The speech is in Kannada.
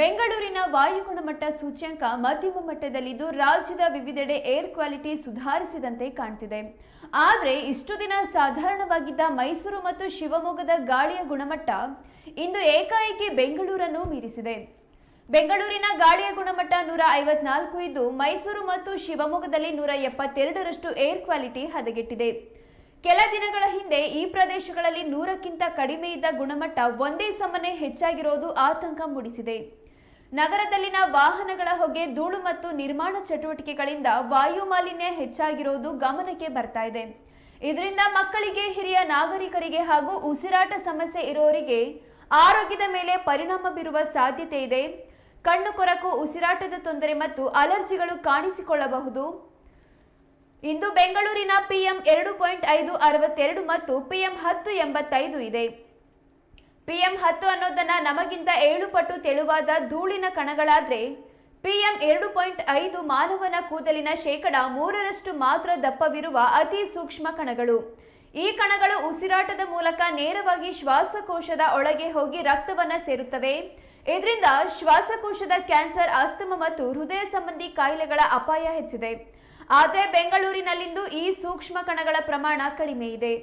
ಬೆಂಗಳೂರಿನ ವಾಯು ಗುಣಮಟ್ಟ ಸೂಚ್ಯಂಕ ಮಧ್ಯಮ ಮಟ್ಟದಲ್ಲಿದ್ದು ರಾಜ್ಯದ ವಿವಿಧೆಡೆ ಏರ್ ಕ್ವಾಲಿಟಿ ಸುಧಾರಿಸಿದಂತೆ ಕಾಣ್ತಿದೆ. ಆದರೆ ಇಷ್ಟು ದಿನ ಸಾಧಾರಣವಾಗಿದ್ದ ಮೈಸೂರು ಮತ್ತು ಶಿವಮೊಗ್ಗದ ಗಾಳಿಯ ಗುಣಮಟ್ಟ ಇಂದು ಏಕಾಏಕಿ ಬೆಂಗಳೂರನ್ನು ಮೀರಿಸಿದೆ. ಬೆಂಗಳೂರಿನ ಗಾಳಿಯ ಗುಣಮಟ್ಟ 154 ಇದ್ದು ಮೈಸೂರು ಮತ್ತು ಶಿವಮೊಗ್ಗದಲ್ಲಿ 172ರಷ್ಟು ಏರ್ ಕ್ವಾಲಿಟಿ ಹದಗೆಟ್ಟಿದೆ. ಕೆಲ ದಿನಗಳ ಹಿಂದೆ ಈ ಪ್ರದೇಶಗಳಲ್ಲಿ 100ಕ್ಕಿಂತ ಕಡಿಮೆ ಇದ್ದ ಗುಣಮಟ್ಟ ಒಂದೇ ಸಮನೆ ಹೆಚ್ಚಾಗಿರೋದು ಆತಂಕ ಮೂಡಿಸಿದೆ. ನಗರದಲ್ಲಿನ ವಾಹನಗಳ ಹೊಗೆ, ಧೂಳು ಮತ್ತು ನಿರ್ಮಾಣ ಚಟುವಟಿಕೆಗಳಿಂದ ವಾಯು ಮಾಲಿನ್ಯ ಹೆಚ್ಚಾಗಿರೋದು ಗಮನಕ್ಕೆ ಬರ್ತಾ ಇದೆ. ಇದರಿಂದ ಮಕ್ಕಳಿಗೆ, ಹಿರಿಯ ನಾಗರಿಕರಿಗೆ ಹಾಗೂ ಉಸಿರಾಟ ಸಮಸ್ಯೆ ಇರೋರಿಗೆ ಆರೋಗ್ಯದ ಮೇಲೆ ಪರಿಣಾಮ ಬೀರುವ ಸಾಧ್ಯತೆ ಇದೆ. ಕಣ್ಣು ಕೊರಕು, ಉಸಿರಾಟದ ತೊಂದರೆ ಮತ್ತು ಅಲರ್ಜಿಗಳು ಕಾಣಿಸಿಕೊಳ್ಳಬಹುದು. ಇಂದು ಬೆಂಗಳೂರಿನ PM 2.5 62 ಮತ್ತು PM 10 85 ಇದೆ. PM 10 ಅನ್ನೋದನ್ನ ನಮಗಿಂತ 7 ಪಟ್ಟು ತೆಳುವಾದ ಧೂಳಿನ ಕಣಗಳಾದ್ರೆ PM 2.5 ಮಾನವನ ಕೂದಲಿನ 3% ಮಾತ್ರ ದಪ್ಪವಿರುವ ಅತಿ ಸೂಕ್ಷ್ಮ ಕಣಗಳು. ಈ ಕಣಗಳು ಉಸಿರಾಟದ ಮೂಲಕ ನೇರವಾಗಿ ಶ್ವಾಸಕೋಶದ ಒಳಗೆ ಹೋಗಿ ರಕ್ತವನ್ನ ಸೇರುತ್ತವೆ. ಇದರಿಂದ ಶ್ವಾಸಕೋಶದ ಕ್ಯಾನ್ಸರ್, ಆಸ್ತಮಾ ಮತ್ತು ಹೃದಯ ಸಂಬಂಧಿ ಕಾಯಿಲೆಗಳ ಅಪಾಯ ಹೆಚ್ಚಿದೆ. ಆದರೆ ಬೆಂಗಳೂರಿನಲ್ಲಿಂದು ಈ ಸೂಕ್ಷ್ಮ ಕಣಗಳ ಪ್ರಮಾಣ ಕಡಿಮೆ ಇದೆ.